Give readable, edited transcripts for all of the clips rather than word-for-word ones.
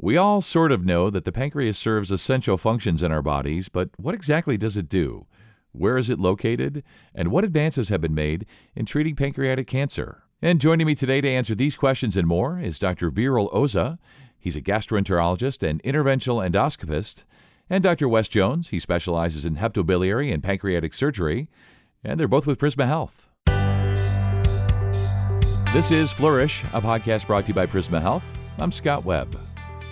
We all sort of know that the pancreas serves essential functions in our bodies, but what exactly does it do? Where is it located? And what advances have been made in treating pancreatic cancer? And joining me today to answer these questions and more is Dr. Viral Oza. He's a gastroenterologist and interventional endoscopist. And Dr. Wes Jones. He specializes in hepatobiliary and pancreatic surgery. And they're both with Prisma Health. This is Flourish, a podcast brought to you by Prisma Health. I'm Scott Webb.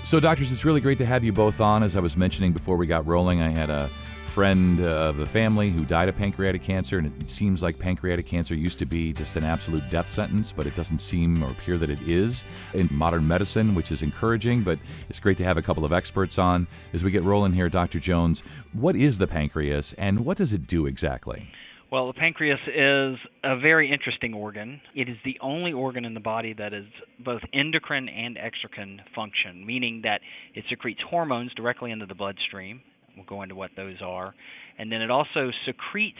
So, doctors, it's really great to have you both on. As I was mentioning before we got rolling, I had a friend of the family who died of pancreatic cancer, and it seems like pancreatic cancer used to be just an absolute death sentence, but it doesn't seem or appear that it is in modern medicine, which is encouraging. But it's great to have a couple of experts on. As we get rolling here, Dr. Jones, what is the pancreas, and what does it do exactly? Well, the pancreas is a very interesting organ. It is the only organ in the body that is both endocrine and exocrine function, meaning that it secretes hormones directly into the bloodstream. We'll go into what those are. And then it also secretes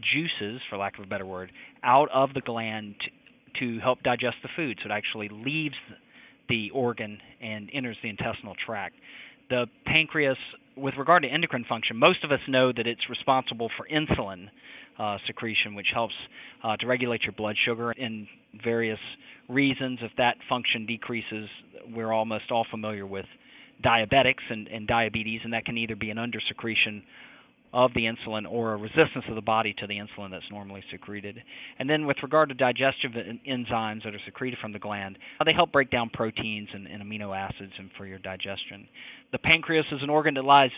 juices, for lack of a better word, out of the gland to help digest the food. So it actually leaves the organ and enters the intestinal tract. The pancreas, with regard to endocrine function, most of us know that it's responsible for insulin secretion, which helps to regulate your blood sugar in various reasons. If that function decreases, we're almost all familiar with diabetics and diabetes, and that can either be an undersecretion of the insulin or a resistance of the body to the insulin that's normally secreted. And then with regard to digestive enzymes that are secreted from the gland, they help break down proteins and amino acids and for your digestion. The pancreas is an organ that lies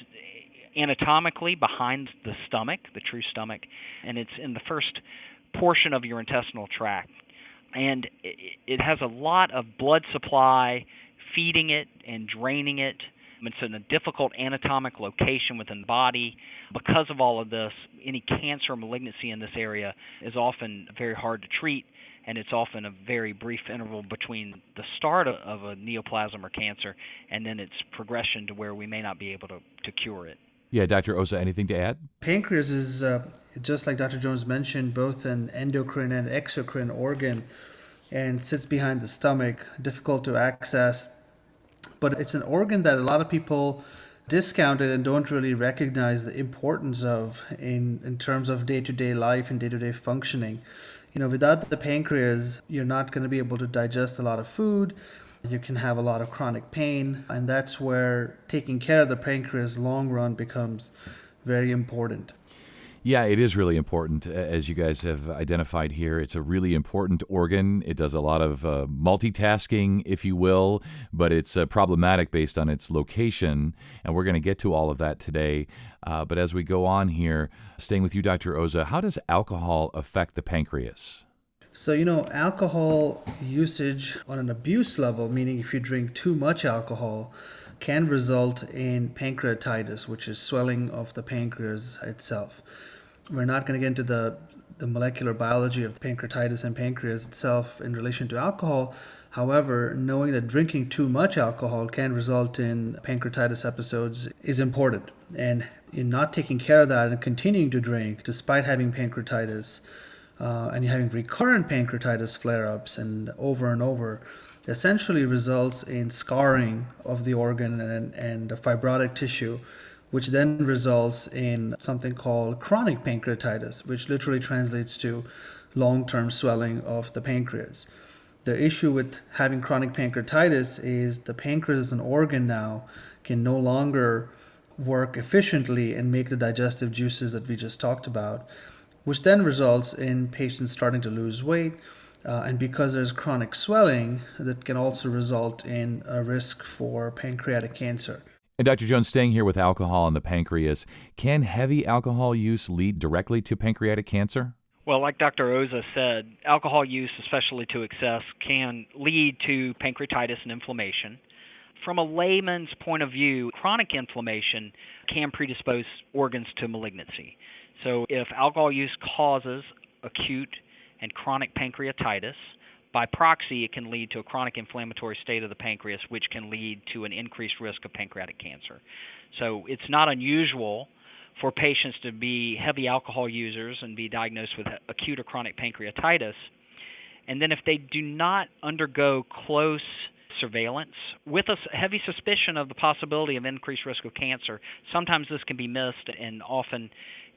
anatomically behind the stomach, the true stomach, and it's in the first portion of your intestinal tract. And it has a lot of blood supply feeding it and draining it. It's in a difficult anatomic location within the body. Because of all of this, any cancer or malignancy in this area is often very hard to treat, and it's often a very brief interval between the start of a neoplasm or cancer and then its progression to where we may not be able to cure it. Yeah, Dr. Oza, anything to add? Pancreas is, just like Dr. Jones mentioned, both an endocrine and exocrine organ and sits behind the stomach, difficult to access. But it's an organ that a lot of people discount it and don't really recognize the importance of in terms of day-to-day life and day-to-day functioning. Without the pancreas, you're not going to be able to digest a lot of food. You can have a lot of chronic pain, and that's where taking care of the pancreas long run becomes very important. Yeah, it is really important, as you guys have identified here. It's a really important organ. It does a lot of multitasking, if you will, but it's problematic based on its location, and we're going to get to all of that today. But as we go on here, staying with you, Dr. Oza, how does alcohol affect the pancreas? So, alcohol usage on an abuse level, meaning if you drink too much alcohol, can result in pancreatitis, which is swelling of the pancreas itself. We're not going to get into the molecular biology of pancreatitis and pancreas itself in relation to alcohol. However, knowing that drinking too much alcohol can result in pancreatitis episodes is important. And in not taking care of that and continuing to drink despite having pancreatitis, and you're having recurrent pancreatitis flare-ups and over, essentially results in scarring of the organ and fibrotic tissue, which then results in something called chronic pancreatitis, which literally translates to long-term swelling of the pancreas. The issue with having chronic pancreatitis is the pancreas as an organ now can no longer work efficiently and make the digestive juices that we just talked about, which then results in patients starting to lose weight. And because there's chronic swelling, that can also result in a risk for pancreatic cancer. And Dr. Jones, staying here with alcohol and the pancreas, can heavy alcohol use lead directly to pancreatic cancer? Well, like Dr. Oza said, alcohol use, especially to excess, can lead to pancreatitis and inflammation. From a layman's point of view, chronic inflammation can predispose organs to malignancy. So if alcohol use causes acute and chronic pancreatitis, by proxy it can lead to a chronic inflammatory state of the pancreas, which can lead to an increased risk of pancreatic cancer. So it's not unusual for patients to be heavy alcohol users and be diagnosed with acute or chronic pancreatitis. And then if they do not undergo close surveillance with a heavy suspicion of the possibility of increased risk of cancer. Sometimes this can be missed and often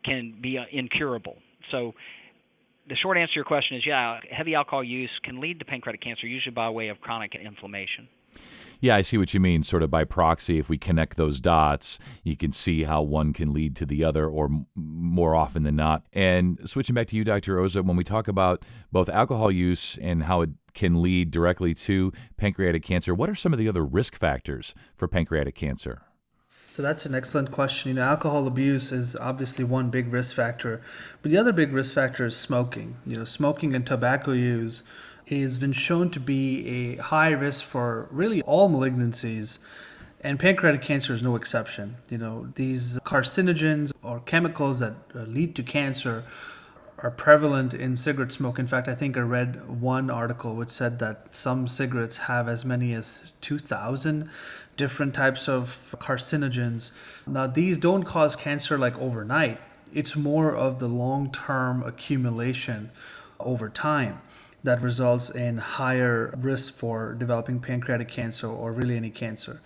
can be incurable. So the short answer to your question is, yeah, heavy alcohol use can lead to pancreatic cancer, usually by way of chronic inflammation. Yeah, I see what you mean. Sort of by proxy, if we connect those dots, you can see how one can lead to the other, or more often than not. And switching back to you, Dr. Oza, when we talk about both alcohol use and how it can lead directly to pancreatic cancer, what are some of the other risk factors for pancreatic cancer? So that's an excellent question. Alcohol abuse is obviously one big risk factor, but the other big risk factor is smoking. Smoking and tobacco use has been shown to be a high risk for really all malignancies, and pancreatic cancer is no exception. These carcinogens or chemicals that lead to cancer are prevalent in cigarette smoke. In fact, I think I read one article which said that some cigarettes have as many as 2,000 different types of carcinogens. Now, these don't cause cancer like overnight. It's more of the long-term accumulation over time that results in higher risk for developing pancreatic cancer or really any cancer.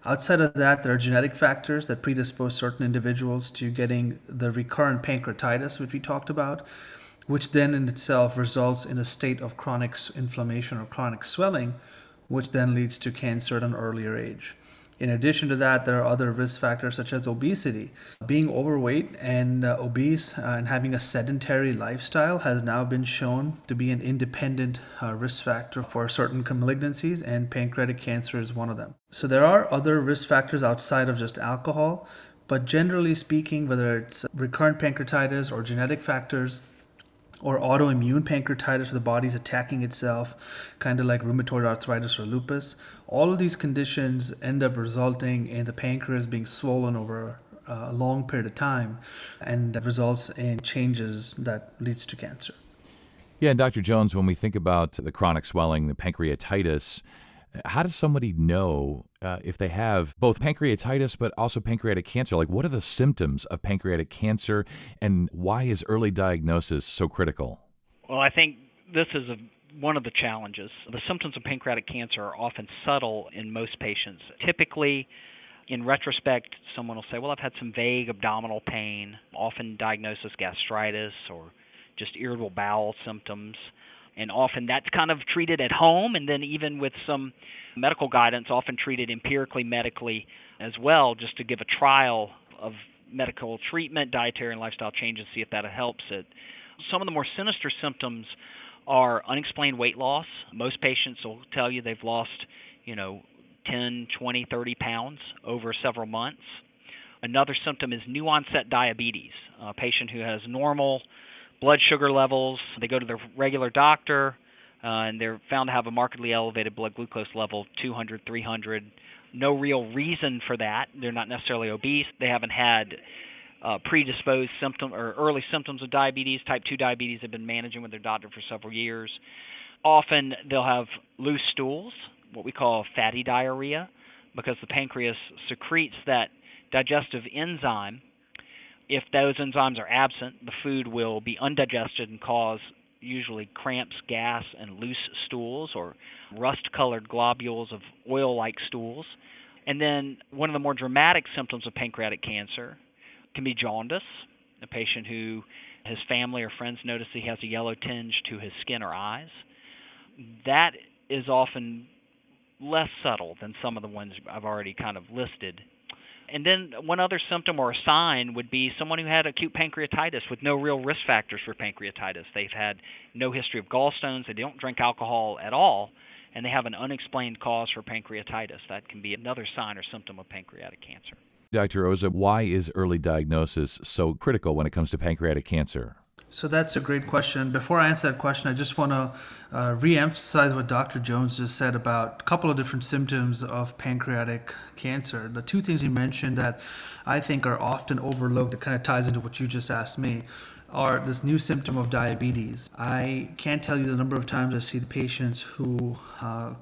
Outside of that, there are genetic factors that predispose certain individuals to getting the recurrent pancreatitis, which we talked about, which then in itself results in a state of chronic inflammation or chronic swelling, which then leads to cancer at an earlier age. In addition to that, there are other risk factors such as obesity. Being overweight and obese and having a sedentary lifestyle has now been shown to be an independent risk factor for certain malignancies, and pancreatic cancer is one of them. So there are other risk factors outside of just alcohol, but generally speaking, whether it's recurrent pancreatitis or genetic factors, or autoimmune pancreatitis, where the body's attacking itself, kind of like rheumatoid arthritis or lupus. All of these conditions end up resulting in the pancreas being swollen over a long period of time, and that results in changes that leads to cancer. Yeah, and Dr. Jones, when we think about the chronic swelling, the pancreatitis, how does somebody know if they have both pancreatitis but also pancreatic cancer? Like, what are the symptoms of pancreatic cancer, and why is early diagnosis so critical? Well, I think this is one of the challenges. The symptoms of pancreatic cancer are often subtle in most patients. Typically, in retrospect, someone will say, well, I've had some vague abdominal pain, often diagnosed as gastritis or just irritable bowel symptoms. And often that's kind of treated at home, and then even with some medical guidance, often treated empirically, medically as well, just to give a trial of medical treatment, dietary and lifestyle changes, see if that helps it. Some of the more sinister symptoms are unexplained weight loss. Most patients will tell you they've lost, 10, 20, 30 pounds over several months. Another symptom is new onset diabetes. A patient who has normal blood sugar levels, they go to their regular doctor, and they're found to have a markedly elevated blood glucose level, 200, 300. No real reason for that. They're not necessarily obese. They haven't had predisposed symptom or early symptoms of diabetes. Type 2 diabetes they've been managing with their doctor for several years. Often they'll have loose stools, what we call fatty diarrhea, because the pancreas secretes that digestive enzyme. If those enzymes are absent, the food will be undigested and cause usually cramps, gas, and loose stools or rust-colored globules of oil-like stools. And then one of the more dramatic symptoms of pancreatic cancer can be jaundice. A patient who his family or friends notice he has a yellow tinge to his skin or eyes. That is often less subtle than some of the ones I've already kind of listed. And then one other symptom or a sign would be someone who had acute pancreatitis with no real risk factors for pancreatitis. They've had no history of gallstones, they don't drink alcohol at all, and they have an unexplained cause for pancreatitis. That can be another sign or symptom of pancreatic cancer. Dr. Oza, why is early diagnosis so critical when it comes to pancreatic cancer? So that's a great question. Before I answer that question, I just want to re-emphasize what Dr. Jones just said about a couple of different symptoms of pancreatic cancer. The two things he mentioned that I think are often overlooked, that kind of ties into what you just asked me. or this new symptom of diabetes. I can't tell you the number of times I see the patients who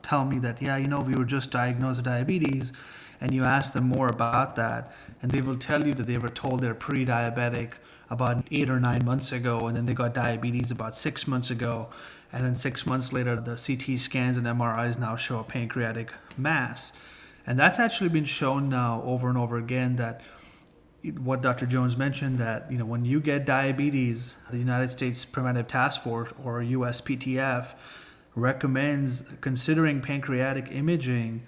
tell me that, yeah, we were just diagnosed with diabetes, and you ask them more about that, and they will tell you that they were told they're pre-diabetic about 8 or 9 months ago, and then they got diabetes about 6 months ago, and then 6 months later, the CT scans and MRIs now show a pancreatic mass. And that's actually been shown now over and over again that what Dr. Jones mentioned, that when you get diabetes, the United States Preventive Task Force, or USPTF, recommends considering pancreatic imaging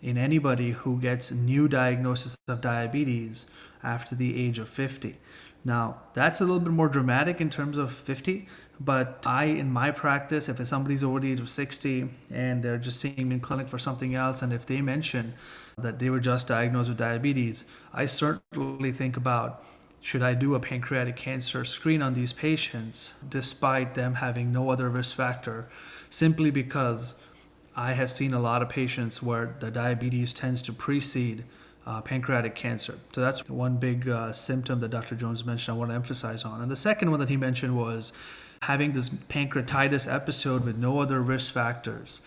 in anybody who gets new diagnosis of diabetes after the age of 50. Now, that's a little bit more dramatic in terms of 50, but in my practice, if somebody's over the age of 60 and they're just seeing me in clinic for something else, and if they mention that they were just diagnosed with diabetes, I certainly think about, should I do a pancreatic cancer screen on these patients despite them having no other risk factor, simply because I have seen a lot of patients where the diabetes tends to precede pancreatic cancer. So that's one big symptom that Dr. Jones mentioned I want to emphasize on. And the second one that he mentioned was having this pancreatitis episode with no other risk factors.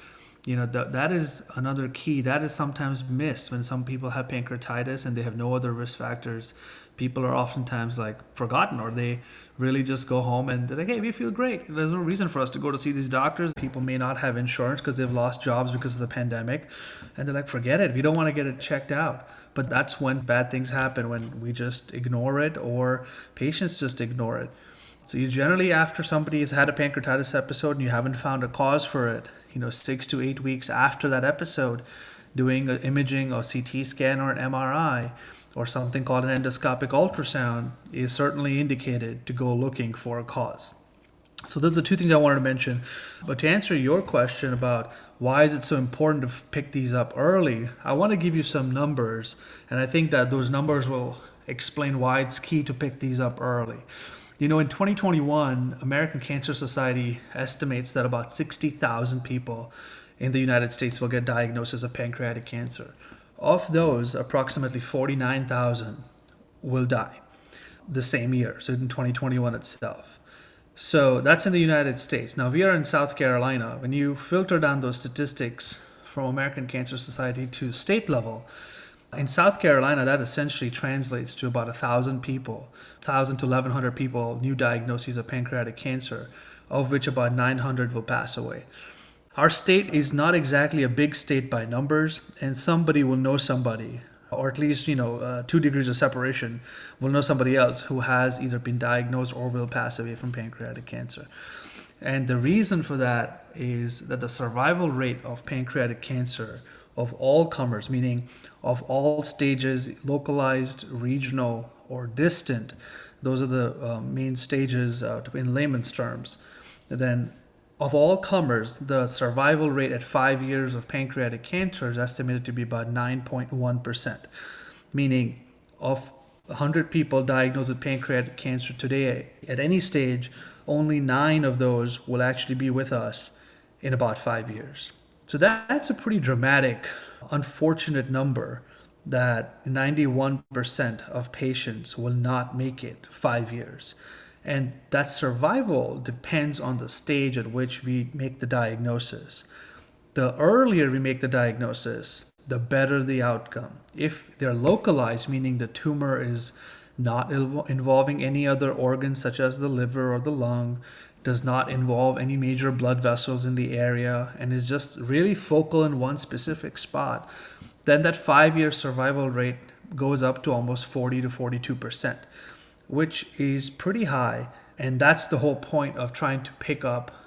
That is another key. That is sometimes missed when some people have pancreatitis and they have no other risk factors. People are oftentimes forgotten, or they really just go home and they're like, hey, we feel great. There's no reason for us to go to see these doctors. People may not have insurance because they've lost jobs because of the pandemic. And they're like, forget it. We don't want to get it checked out. But that's when bad things happen, when we just ignore it or patients just ignore it. So you generally, after somebody has had a pancreatitis episode and you haven't found a cause for it, 6 to 8 weeks after that episode, doing an imaging or CT scan or an MRI or something called an endoscopic ultrasound is certainly indicated to go looking for a cause. So those are the two things I wanted to mention. But to answer your question about why is it so important to pick these up early, I want to give you some numbers, and I think that those numbers will explain why it's key to pick these up early. In 2021, American Cancer Society estimates that about 60,000 people in the United States will get diagnosis of pancreatic cancer. Of those, approximately 49,000 will die the same year, so in 2021 itself. So that's in the United States. Now, we are in South Carolina. When you filter down those statistics from American Cancer Society to state level, in South Carolina, that essentially translates to about 1,000 people, 1,000 to 1,100 people, new diagnoses of pancreatic cancer, of which about 900 will pass away. Our state is not exactly a big state by numbers, and somebody will know somebody, or at least 2 degrees of separation, will know somebody else who has either been diagnosed or will pass away from pancreatic cancer. And the reason for that is that the survival rate of pancreatic cancer of all comers, meaning of all stages, localized, regional, or distant, those are the main stages in layman's terms. Then of all comers, the survival rate at 5 years of pancreatic cancer is estimated to be about 9.1%, meaning of 100 people diagnosed with pancreatic cancer today at any stage, only 9 of those will actually be with us in about 5 years. So that's a pretty dramatic, unfortunate number, that 91% of patients will not make it 5 years. And that survival depends on the stage at which we make the diagnosis. The earlier we make the diagnosis, the better the outcome. If they're localized, meaning the tumor is not involving any other organs such as the liver or the lung, does not involve any major blood vessels in the area, and is just really focal in one specific spot, then that 5-year survival rate goes up to almost 40 to 42%, which is pretty high. And that's the whole point of trying to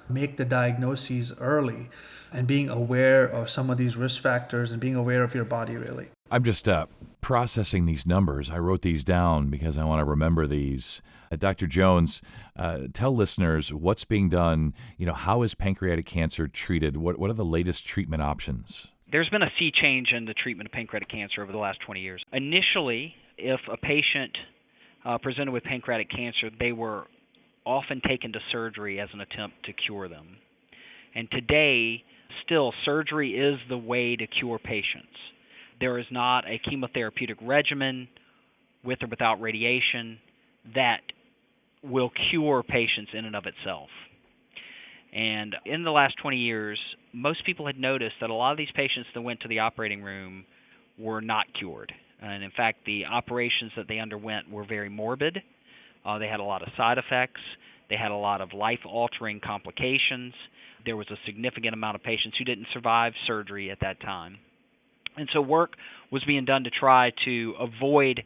make the diagnoses early, and being aware of some of these risk factors and being aware of your body, really. I'm just processing these numbers. I wrote these down because I want to remember these. Dr. Jones, tell listeners what's being done. How is pancreatic cancer treated? What are the latest treatment options? There's been a sea change in the treatment of pancreatic cancer over the last 20 years. Initially, if a patient presented with pancreatic cancer, they were often taken to surgery as an attempt to cure them. And today, still, surgery is the way to cure patients. There is not a chemotherapeutic regimen, with or without radiation, that will cure patients in and of itself. And in the last 20 years, most people had noticed that a lot of these patients that went to the operating room were not cured. And in fact, the operations that they underwent were very morbid. They had a lot of side effects. They had a lot of life-altering complications. There was a significant amount of patients who didn't survive surgery at that time. And so work was being done to try to avoid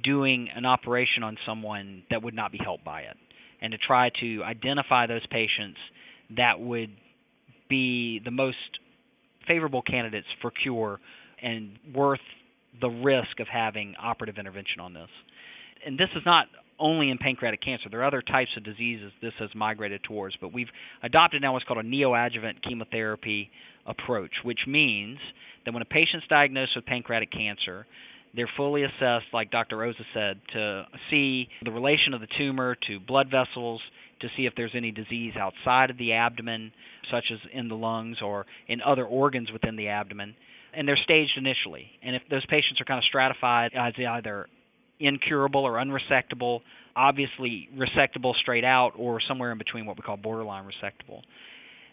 doing an operation on someone that would not be helped by it, and to try to identify those patients that would be the most favorable candidates for cure and worth the risk of having operative intervention on this. And this is not only in pancreatic cancer. There are other types of diseases this has migrated towards, but we've adopted now what's called a neoadjuvant chemotherapy approach, which means that when a patient's diagnosed with pancreatic cancer, they're fully assessed, like Dr. Oza said, to see the relation of the tumor to blood vessels, to see if there's any disease outside of the abdomen, such as in the lungs or in other organs within the abdomen. And they're staged initially. And if those patients are kind of stratified as either incurable or unresectable, obviously resectable straight out, or somewhere in between, what we call borderline resectable.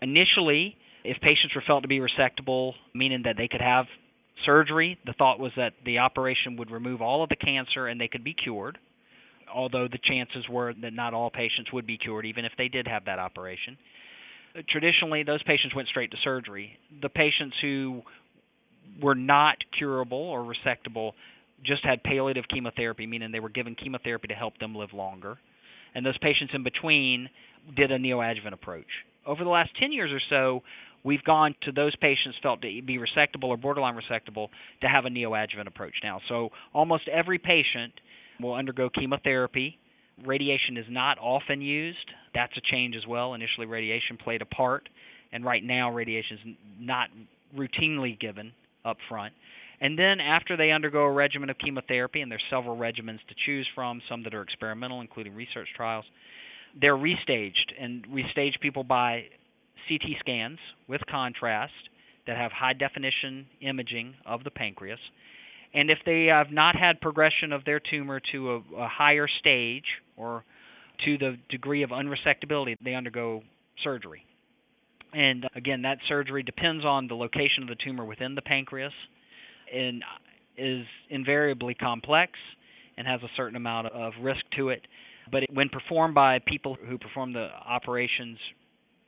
Initially, if patients were felt to be resectable, meaning that they could have surgery, the thought was that the operation would remove all of the cancer and they could be cured, although the chances were that not all patients would be cured even if they did have that operation. Traditionally, those patients went straight to surgery. The patients who were not curable or resectable just had palliative chemotherapy, meaning they were given chemotherapy to help them live longer. And those patients in between did a neoadjuvant approach. Over the last 10 years or so, we've gone to those patients felt to be resectable or borderline resectable to have a neoadjuvant approach now. So almost every patient will undergo chemotherapy. Radiation is not often used. That's a change as well. Initially, radiation played a part, and right now radiation is not routinely given up front. And then after they undergo a regimen of chemotherapy, and there's several regimens to choose from, some that are experimental, including research trials, they're restaged. And we stage people by CT scans with contrast that have high-definition imaging of the pancreas. And if they have not had progression of their tumor to a higher stage or to the degree of unresectability, they undergo surgery. And again, that surgery depends on the location of the tumor within the pancreas and is invariably complex and has a certain amount of risk to it. But when performed by people who perform the operations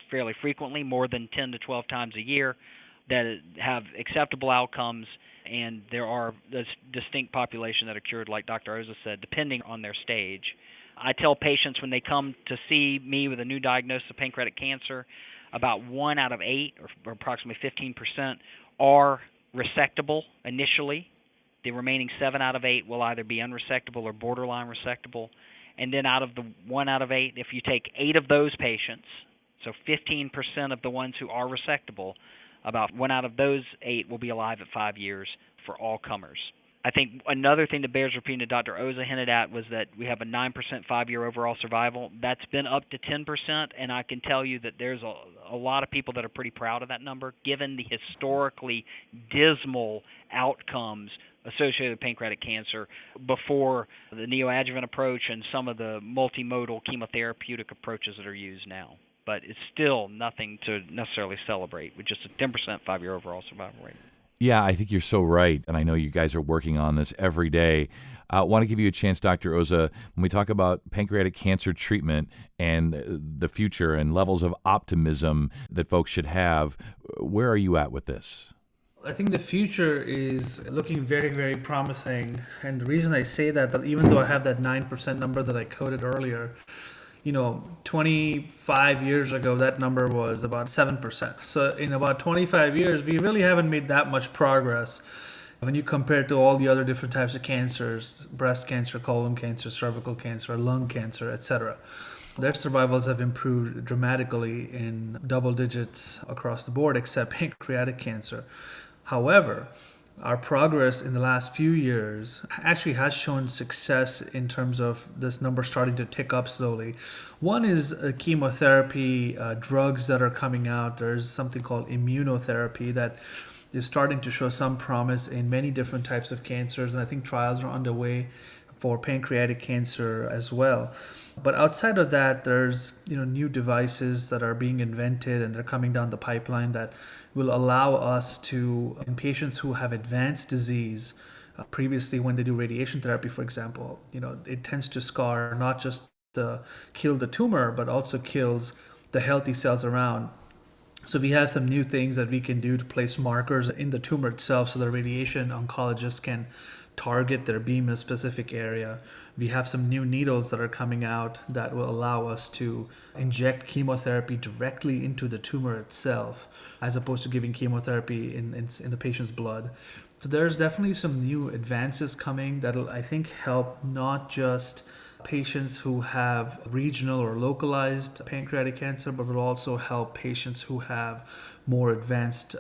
fairly frequently, more than 10 to 12 times a year, that have acceptable outcomes, and there are this distinct population that are cured, like Dr. Oza said, depending on their stage. I tell patients when they come to see me with a new diagnosis of pancreatic cancer, about 1 out of 8, or approximately 15%, are resectable initially. The remaining 7 out of 8 will either be unresectable or borderline resectable. And then out of the 1 out of 8, if you take 8 of those patients, so 15% of the ones who are resectable, about 1 out of those 8 will be alive at 5 years for all comers. I think another thing that bears repeating that Dr. Oza hinted at was that we have a 9% 5-year overall survival. That's been up to 10%, and I can tell you that there's a lot of people that are pretty proud of that number, given the historically dismal outcomes associated with pancreatic cancer before the neoadjuvant approach and some of the multimodal chemotherapeutic approaches that are used now. But it's still nothing to necessarily celebrate with just a 10% 5-year overall survival rate. Yeah, I think you're so right, and I know you guys are working on this every day. I want to give you a chance, Dr. Oza, when we talk about pancreatic cancer treatment and the future and levels of optimism that folks should have, where are you at with this? I think the future is looking very, very promising. And the reason I say that even though I have that 9% number that I quoted earlier, 25 years ago, that number was about 7%. So in about 25 years, we really haven't made that much progress when you compare it to all the other different types of cancers: breast cancer, colon cancer, cervical cancer, lung cancer, etc. Their survivals have improved dramatically in double digits across the board, except pancreatic cancer. However, our progress in the last few years actually has shown success in terms of this number starting to tick up slowly. One is chemotherapy drugs that are coming out. There's something called immunotherapy that is starting to show some promise in many different types of cancers, and I think trials are underway for pancreatic cancer as well. But outside of that, there's new devices that are being invented and they're coming down the pipeline that will allow us to, in patients who have advanced disease, previously when they do radiation therapy, for example, it tends to scar not just kill the tumor, but also kills the healthy cells around. So we have some new things that we can do to place markers in the tumor itself so the radiation oncologists can target their beam in a specific area. We have some new needles that are coming out that will allow us to inject chemotherapy directly into the tumor itself, as opposed to giving chemotherapy in the patient's blood. So there's definitely some new advances coming that'll, I think, help not just patients who have regional or localized pancreatic cancer, but will also help patients who have more advanced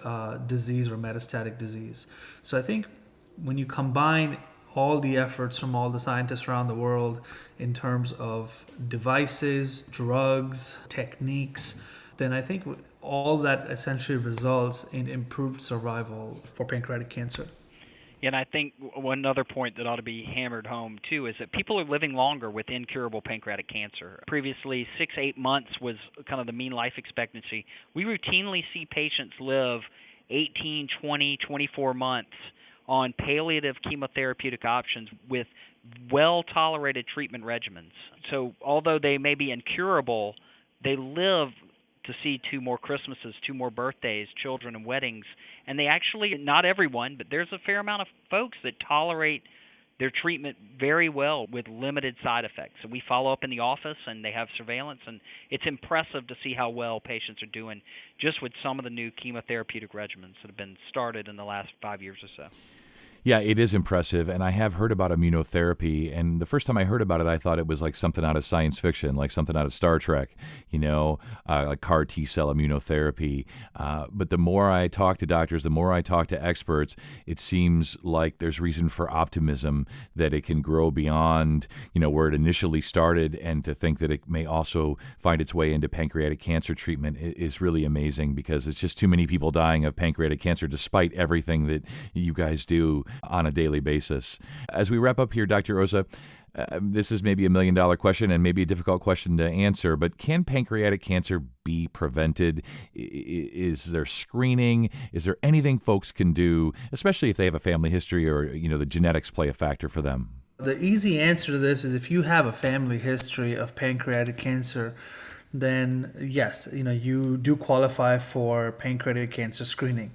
disease or metastatic disease. So I think when you combine all the efforts from all the scientists around the world in terms of devices, drugs, techniques, then I think all that essentially results in improved survival for pancreatic cancer. And I think one other point that ought to be hammered home too is that people are living longer with incurable pancreatic cancer. Previously, 6-8 months was kind of the mean life expectancy. We routinely see patients live 18, 20, 24 months on palliative chemotherapeutic options with well-tolerated treatment regimens. So although they may be incurable, they live to see 2 more Christmases, 2 more birthdays, children, and weddings. And they actually, not everyone, but there's a fair amount of folks that tolerate their treatment very well with limited side effects. So we follow up in the office, and they have surveillance, and it's impressive to see how well patients are doing just with some of the new chemotherapeutic regimens that have been started in the last 5 years or so. Yeah, it is impressive, and I have heard about immunotherapy, and the first time I heard about it, I thought it was like something out of science fiction, like something out of Star Trek, like CAR T-cell immunotherapy. But the more I talk to doctors, the more I talk to experts, it seems like there's reason for optimism that it can grow beyond, where it initially started, and to think that it may also find its way into pancreatic cancer treatment is really amazing, because it's just too many people dying of pancreatic cancer despite everything that you guys do on a daily basis. As we wrap up here, Dr. Oza, this is maybe $1 million question and maybe a difficult question to answer, but can pancreatic cancer be prevented? Is there screening? Is there anything folks can do, especially if they have a family history or, the genetics play a factor for them? The easy answer to this is if you have a family history of pancreatic cancer, then yes, you do qualify for pancreatic cancer screening.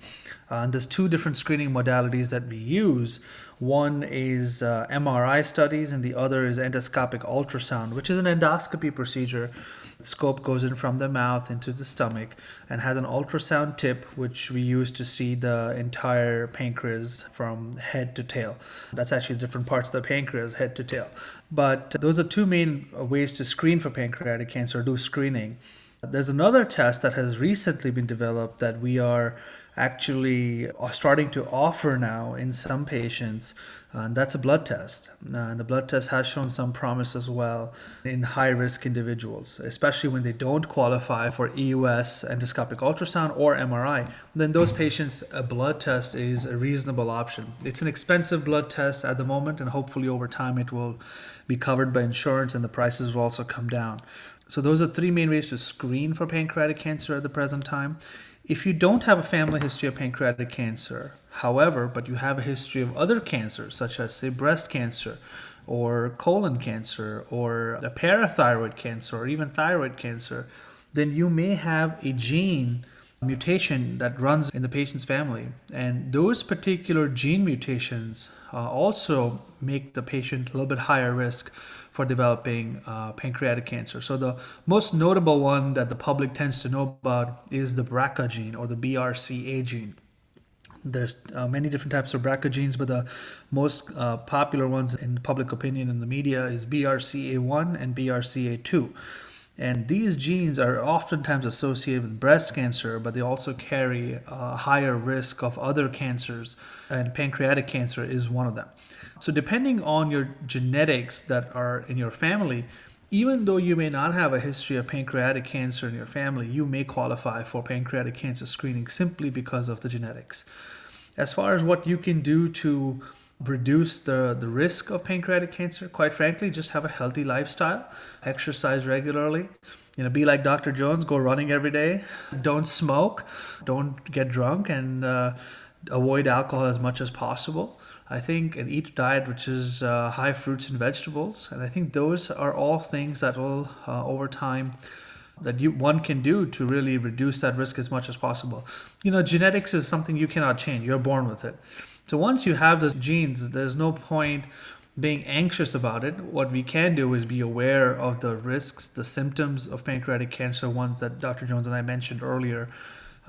There's 2 different screening modalities that we use. One is MRI studies, and the other is endoscopic ultrasound, which is an endoscopy procedure. The scope goes in from the mouth into the stomach and has an ultrasound tip, which we use to see the entire pancreas from head to tail. That's actually different parts of the pancreas, head to tail. But those are 2 main ways to screen for pancreatic cancer, do screening. There's another test that has recently been developed that we are actually starting to offer now in some patients, and that's a blood test. And the blood test has shown some promise as well in high-risk individuals, especially when they don't qualify for EUS, endoscopic ultrasound, or MRI. Then those patients, a blood test is a reasonable option. It's an expensive blood test at the moment, and hopefully over time it will be covered by insurance and the prices will also come down. So those are 3 main ways to screen for pancreatic cancer at the present time. If you don't have a family history of pancreatic cancer, however, but you have a history of other cancers, such as, say, breast cancer or colon cancer or a parathyroid cancer or even thyroid cancer, then you may have a gene mutation that runs in the patient's family. And those particular gene mutations also make the patient a little bit higher risk for developing pancreatic cancer. So the most notable one that the public tends to know about is the BRCA gene or the BRCA gene. There's many different types of BRCA genes, but the most popular ones in public opinion in the media is BRCA1 and BRCA2. And these genes are oftentimes associated with breast cancer, but they also carry a higher risk of other cancers, and pancreatic cancer is one of them. So depending on your genetics that are in your family, even though you may not have a history of pancreatic cancer in your family, you may qualify for pancreatic cancer screening simply because of the genetics. As far as what you can do to reduce the risk of pancreatic cancer, quite frankly, just have a healthy lifestyle, exercise regularly. Be like Dr. Jones, go running every day, don't smoke, don't get drunk, and avoid alcohol as much as possible. I think, and eat a diet which is high fruits and vegetables. And I think those are all things that will, over time, that one can do to really reduce that risk as much as possible. Genetics is something you cannot change. You're born with it. So once you have the genes, there's no point being anxious about it. What we can do is be aware of the risks, the symptoms of pancreatic cancer, ones that Dr. Jones and I mentioned earlier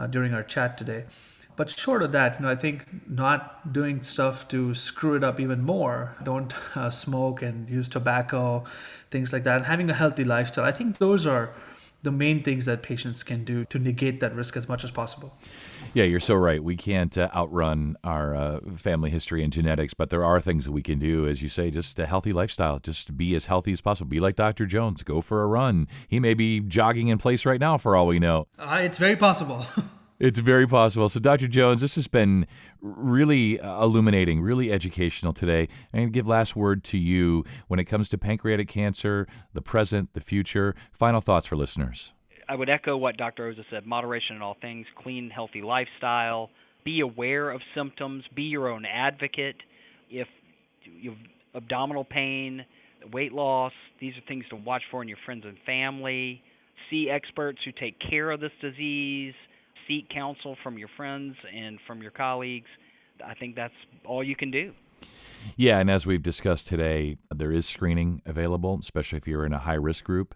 during our chat today. But short of that, I think not doing stuff to screw it up even more. Don't smoke and use tobacco, things like that. And having a healthy lifestyle. I think those are the main things that patients can do to negate that risk as much as possible. Yeah, you're so right. We can't outrun our family history and genetics, but there are things that we can do, as you say, just a healthy lifestyle. Just be as healthy as possible. Be like Dr. Jones. Go for a run. He may be jogging in place right now for all we know. It's very possible. It's very possible. So, Dr. Jones, this has been really illuminating, really educational today. I'm going to give last word to you when it comes to pancreatic cancer, the present, the future. Final thoughts for listeners. I would echo what Dr. Oza said, moderation in all things, clean, healthy lifestyle, be aware of symptoms, be your own advocate. If you have abdominal pain, weight loss, these are things to watch for in your friends and family. See experts who take care of this disease. Seek counsel from your friends and from your colleagues. I think that's all you can do. Yeah, and as we've discussed today, there is screening available, especially if you're in a high-risk group.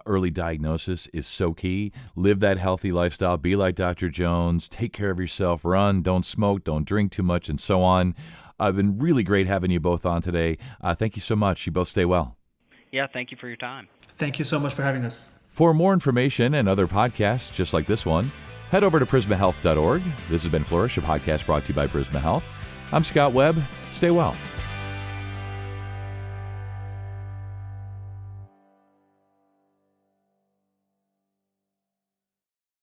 Early diagnosis is so key. Live that healthy lifestyle. Be like Dr. Jones. Take care of yourself. Run. Don't smoke. Don't drink too much, and so on. It's been really great having you both on today. Thank you so much. You both stay well. Yeah, thank you for your time. Thank you so much for having us. For more information and other podcasts just like this one, head over to prismahealth.org. This has been Flourish, a podcast brought to you by Prisma Health. I'm Scott Webb. Stay well.